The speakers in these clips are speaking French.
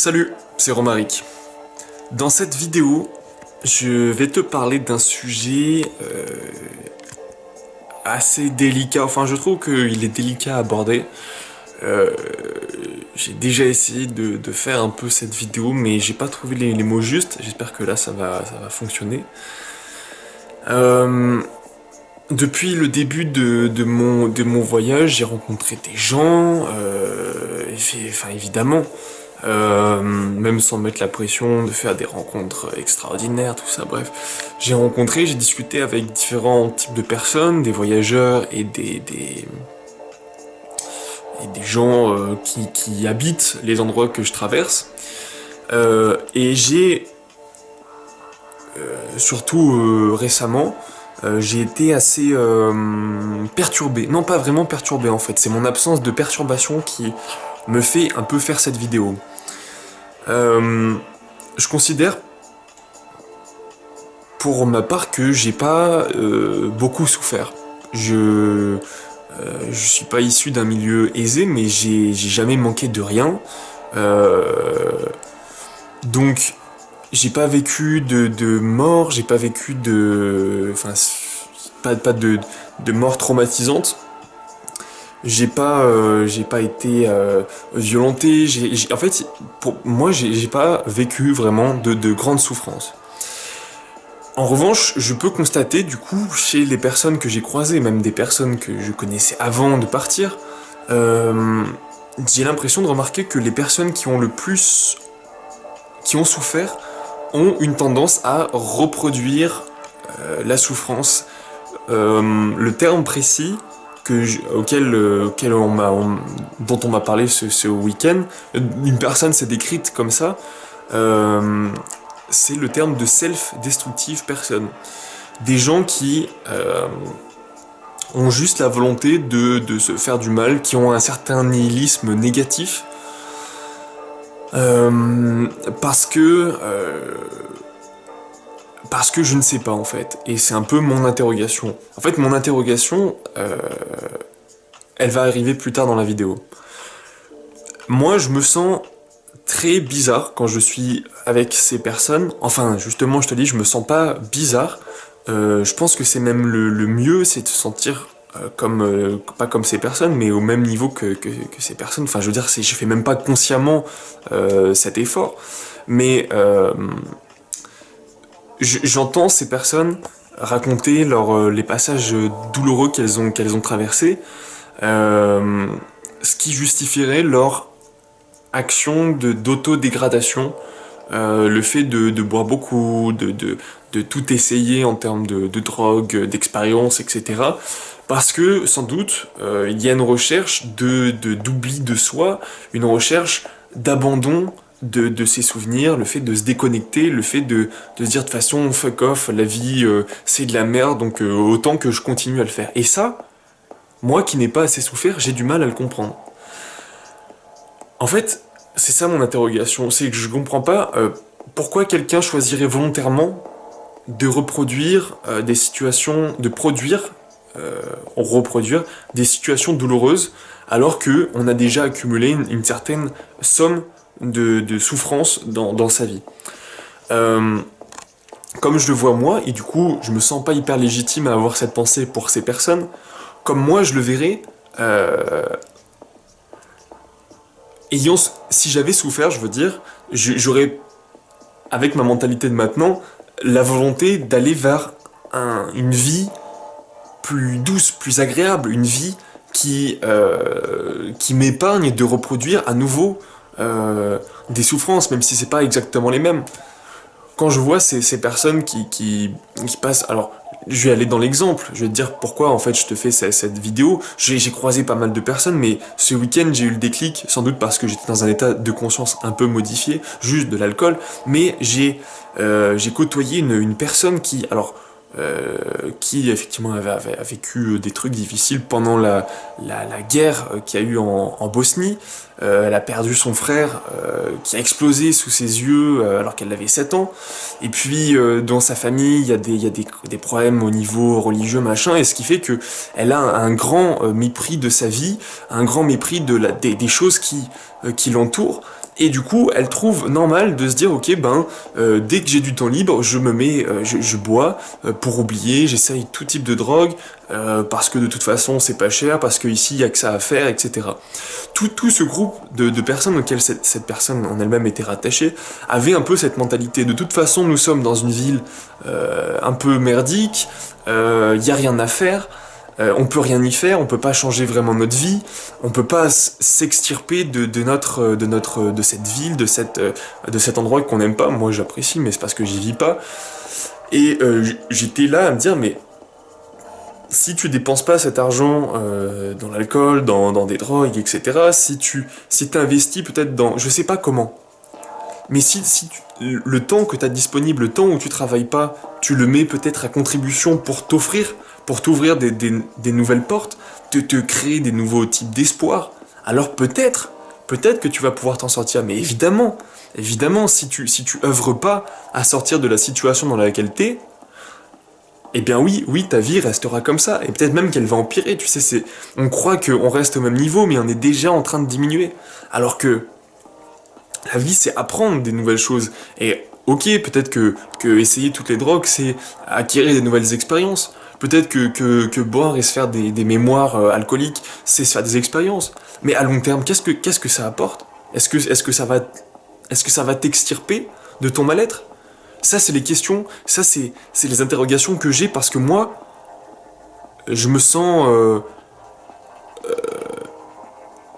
Salut, c'est Romaric. Dans cette vidéo, je vais te parler d'un sujet assez délicat. Enfin, je trouve qu'il est délicat à aborder. Euh, j'ai déjà essayé de faire un peu cette vidéo, mais j'ai pas trouvé les mots justes. J'espère que là, ça va fonctionner. Euh, Depuis le début de mon voyage, j'ai rencontré des gens, enfin évidemment, même sans mettre la pression de faire des rencontres extraordinaires, tout ça, bref. J'ai discuté avec différents types de personnes, des voyageurs et des gens qui habitent les endroits que je traverse. Et j'ai, surtout récemment, j'ai été assez perturbé. Non, pas vraiment perturbé en fait, c'est mon absence de perturbation qui me fait un peu faire cette vidéo. Je considère pour ma part que j'ai pas beaucoup souffert. Je suis pas issu d'un milieu aisé, mais j'ai jamais manqué de rien. Donc j'ai pas vécu de mort, j'ai pas vécu enfin pas de mort traumatisante. J'ai pas été violenté. En fait, pour moi, j'ai pas vécu vraiment de grandes souffrances. En revanche, je peux constater, du coup, chez les personnes que j'ai croisées, même des personnes que je connaissais avant de partir, euh, j'ai l'impression de remarquer que les personnes qui ont souffert, ont une tendance à reproduire la souffrance. Le terme précis dont on m'a parlé ce week-end, une personne s'est décrite comme ça, euh, c'est le terme de self-destructive person. Des gens qui ont juste la volonté de se faire du mal, qui ont un certain nihilisme négatif, euh, parce que euh, parce que je ne sais pas en fait, et c'est un peu mon interrogation. En fait, mon interrogation, elle va arriver plus tard dans la vidéo. Moi, je me sens très bizarre quand je suis avec ces personnes. Enfin, justement, je te dis, je me sens pas bizarre. Je pense que c'est même le mieux, c'est de se sentir pas comme ces personnes, mais au même niveau que ces personnes. Enfin, je veux dire, je fais même pas consciemment cet effort, mais j'entends ces personnes raconter les passages douloureux qu'elles ont traversés, euh, ce qui justifierait leur action d'autodégradation, le fait de boire beaucoup, de tout essayer en termes de drogue, d'expérience, etc. Parce que, sans doute, il y a une recherche d'oubli de soi, une recherche d'abandon de ses souvenirs, le fait de se déconnecter, le fait de se dire de toute façon, fuck off, la vie, c'est de la merde, donc autant que je continue à le faire. Et ça, moi qui n'ai pas assez souffert, j'ai du mal à le comprendre. En fait, c'est ça mon interrogation, c'est que je comprends pas pourquoi quelqu'un choisirait volontairement de reproduire des situations, de reproduire des situations douloureuses, alors que on a déjà accumulé une certaine somme de souffrance dans sa vie. Euh, Comme je le vois moi, et du coup je me sens pas hyper légitime à avoir cette pensée pour ces personnes, comme moi je le verrais, euh, si j'avais souffert, je veux dire, j'aurais, avec ma mentalité de maintenant, la volonté d'aller vers une vie plus douce, plus agréable, une vie qui m'épargne de reproduire à nouveau des souffrances, même si c'est pas exactement les mêmes. Quand je vois ces personnes qui passent, alors je vais aller dans l'exemple, je vais te dire pourquoi en fait je te fais cette vidéo. J'ai croisé pas mal de personnes, mais ce week-end j'ai eu le déclic, sans doute parce que j'étais dans un état de conscience un peu modifié, juste de l'alcool, mais j'ai côtoyé une personne qui effectivement a vécu des trucs difficiles pendant la guerre qu'il y a eu en Bosnie. Elle a perdu son frère qui a explosé sous ses yeux alors qu'elle avait 7 ans. Et puis dans sa famille, il y a des problèmes au niveau religieux, machin, et ce qui fait que elle a un grand mépris de sa vie, un grand mépris des choses qui l'entourent. Et du coup, elle trouve normal de se dire, ok, dès que j'ai du temps libre, je me mets, je bois pour oublier, j'essaye tout type de drogue, parce que de toute façon, c'est pas cher, parce qu'ici, il y a que ça à faire, etc. Tout ce groupe de personnes auxquelles cette personne en elle-même était rattachée avait un peu cette mentalité. De toute façon, nous sommes dans une ville un peu merdique, il y a rien à faire. On peut rien y faire, on peut pas changer vraiment notre vie, on peut pas s'extirper de cette ville, de cet endroit qu'on n'aime pas. Moi j'apprécie, mais c'est parce que j'y vis pas. Et j'étais là à me dire, mais si tu dépenses pas cet argent dans l'alcool, dans des drogues, etc., si t'investis peut-être dans, je sais pas comment, mais le temps que tu as disponible, le temps où tu travailles pas, tu le mets peut-être à contribution pour t'ouvrir des nouvelles portes, te créer des nouveaux types d'espoir, alors peut-être que tu vas pouvoir t'en sortir. Mais évidemment, si tu œuvres pas à sortir de la situation dans laquelle t'es, eh bien oui, ta vie restera comme ça, et peut-être même qu'elle va empirer, tu sais, on croit qu'on reste au même niveau, mais on est déjà en train de diminuer. Alors que la vie, c'est apprendre des nouvelles choses. Et ok, peut-être que essayer toutes les drogues, c'est acquérir des nouvelles expériences. Peut-être que boire et se faire des mémoires alcooliques, c'est se faire des expériences. Mais à long terme, qu'est-ce que ça apporte? Est-ce que ça va t'extirper de ton mal-être? Ça, c'est les questions, c'est les interrogations que j'ai parce que moi, je me sens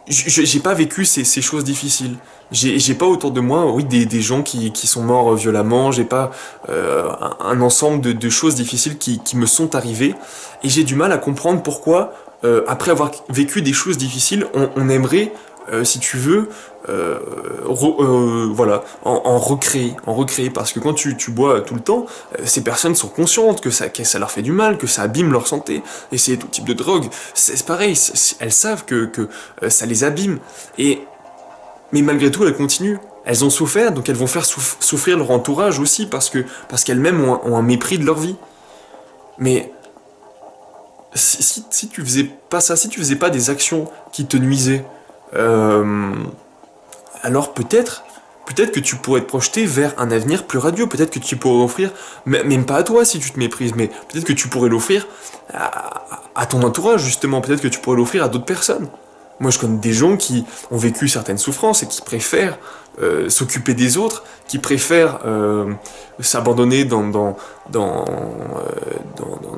j'ai pas vécu ces choses difficiles. J'ai pas autour de moi, oui, des gens qui sont morts violemment, j'ai pas un ensemble de choses difficiles qui me sont arrivées, et j'ai du mal à comprendre pourquoi, après avoir vécu des choses difficiles, on aimerait, si tu veux, voilà, en recréer, parce que quand tu bois tout le temps, ces personnes sont conscientes que ça leur fait du mal, que ça abîme leur santé, essayer tout type de drogue, c'est pareil, elles savent que ça les abîme, mais malgré tout elles continuent. Elles ont souffert, donc elles vont faire souffrir leur entourage aussi, parce qu'elles-mêmes ont un mépris de leur vie. Mais si tu faisais pas ça, si tu faisais pas des actions qui te nuisaient, euh, alors peut-être que tu pourrais te projeter vers un avenir plus radieux. Peut-être que tu pourrais offrir, même pas à toi si tu te méprises, mais peut-être que tu pourrais l'offrir à ton entourage, justement. Peut-être que tu pourrais l'offrir à d'autres personnes. Moi, je connais des gens qui ont vécu certaines souffrances et qui préfèrent s'occuper des autres, qui préfèrent s'abandonner dans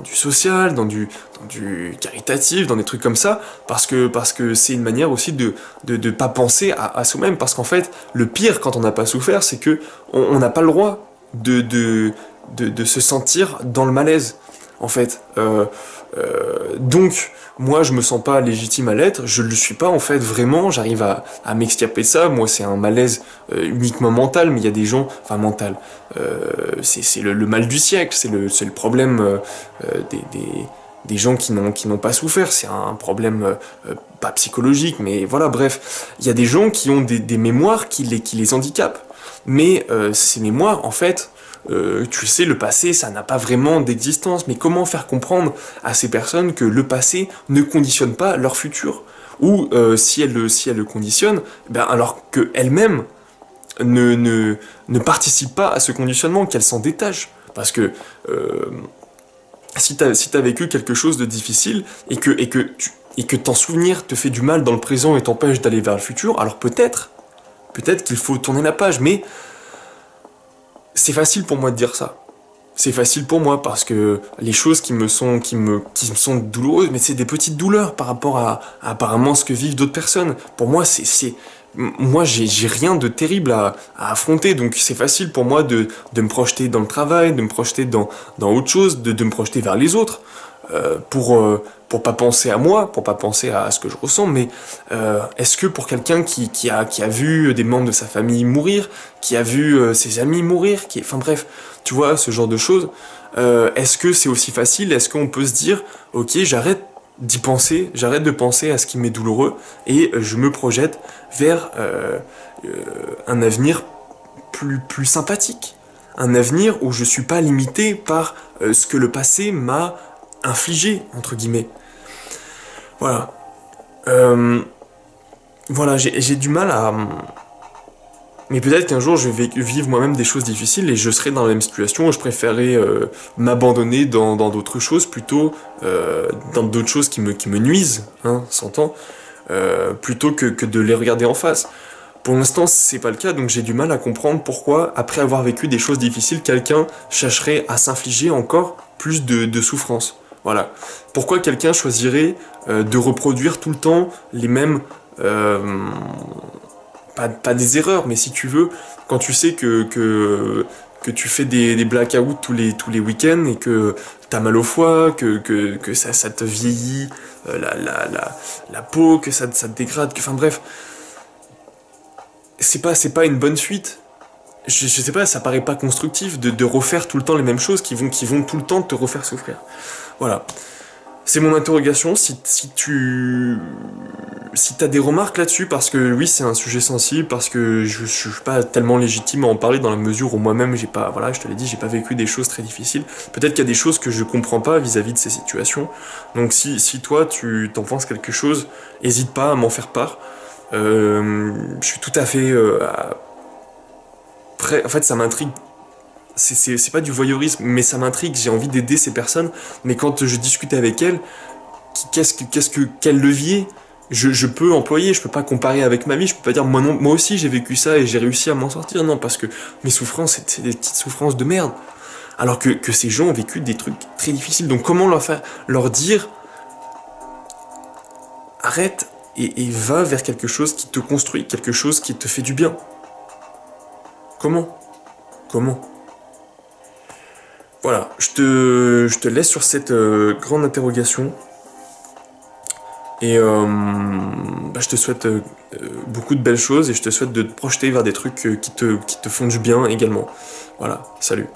du social, dans du caritatif, dans des trucs comme ça, parce que c'est une manière aussi de pas penser à soi-même. Parce qu'en fait, le pire quand on n'a pas souffert, c'est que on n'a pas le droit de se sentir dans le malaise, en fait. Donc, moi, je me sens pas légitime à l'être, je le suis pas en fait vraiment, j'arrive à m'extirper de ça. Moi, c'est un malaise uniquement mental, mais il y a des gens, enfin mental, c'est le mal du siècle, c'est le problème des gens qui n'ont pas souffert, c'est un problème pas psychologique, mais voilà, bref, il y a des gens qui ont des mémoires qui les handicapent, mais ces mémoires, en fait, tu sais, le passé, ça n'a pas vraiment d'existence, mais comment faire comprendre à ces personnes que le passé ne conditionne pas leur futur? Ou si elles le conditionnent, ben alors qu'elles-mêmes ne participent pas à ce conditionnement, qu'elles s'en détachent. Parce que si t'as vécu quelque chose de difficile et que t'en souvenir te fait du mal dans le présent et t'empêche d'aller vers le futur, alors peut-être qu'il faut tourner la page, mais c'est facile pour moi de dire ça. C'est facile pour moi parce que les choses qui me sont douloureuses, mais c'est des petites douleurs par rapport à apparemment ce que vivent d'autres personnes. Pour moi, moi, j'ai rien de terrible à affronter, donc c'est facile pour moi de me projeter dans le travail, de me projeter dans autre chose, de me projeter vers les autres, pour pas penser à moi, pour pas penser à ce que je ressens, mais est-ce que pour quelqu'un qui a vu des membres de sa famille mourir, qui a vu ses amis mourir, enfin bref, tu vois, ce genre de choses, est-ce que c'est aussi facile? Est-ce qu'on peut se dire, ok, j'arrête d'y penser, j'arrête de penser à ce qui m'est douloureux et je me projette vers un avenir plus sympathique, un avenir où je suis pas limité par ce que le passé m'a infligé, entre guillemets. Voilà. Euh, voilà, j'ai du mal Mais peut-être qu'un jour je vais vivre moi-même des choses difficiles et je serai dans la même situation où je préférerais m'abandonner dans d'autres choses plutôt, dans d'autres choses qui me nuisent, hein, s'entend, plutôt que de les regarder en face. Pour l'instant, c'est pas le cas, donc j'ai du mal à comprendre pourquoi, après avoir vécu des choses difficiles, quelqu'un chercherait à s'infliger encore plus de souffrance. Voilà. Pourquoi quelqu'un choisirait de reproduire tout le temps les mêmes... pas des erreurs, mais si tu veux, quand tu sais que tu fais des blackouts tous les week-ends et que t'as mal au foie, que ça te vieillit la peau, que ça te dégrade, enfin bref, c'est pas une bonne suite. Je sais pas, ça paraît pas constructif de refaire tout le temps les mêmes choses qui vont tout le temps te refaire souffrir. Voilà. C'est mon interrogation. Si t'as des remarques là-dessus, parce que oui, c'est un sujet sensible, parce que je suis pas tellement légitime à en parler dans la mesure où moi-même j'ai pas, voilà, je te l'ai dit, j'ai pas vécu des choses très difficiles. Peut-être qu'il y a des choses que je comprends pas vis-à-vis de ces situations. Donc si toi tu t'en penses quelque chose, hésite pas à m'en faire part. Je suis tout à fait prêt. En fait, ça m'intrigue. C'est pas du voyeurisme, mais ça m'intrigue. J'ai envie d'aider ces personnes, mais quand je discute avec elles, quel levier je peux employer? Je peux pas comparer avec ma vie. Je peux pas dire moi non, moi aussi j'ai vécu ça et j'ai réussi à m'en sortir. Non, parce que mes souffrances, c'est des petites souffrances de merde. Alors que ces gens ont vécu des trucs très difficiles. Donc comment leur dire arrête et va vers quelque chose qui te construit, quelque chose qui te fait du bien. Comment? Comment? Voilà, je te laisse sur cette grande interrogation. Et je te souhaite beaucoup de belles choses et je te souhaite de te projeter vers des trucs qui te font du bien également. Voilà, salut.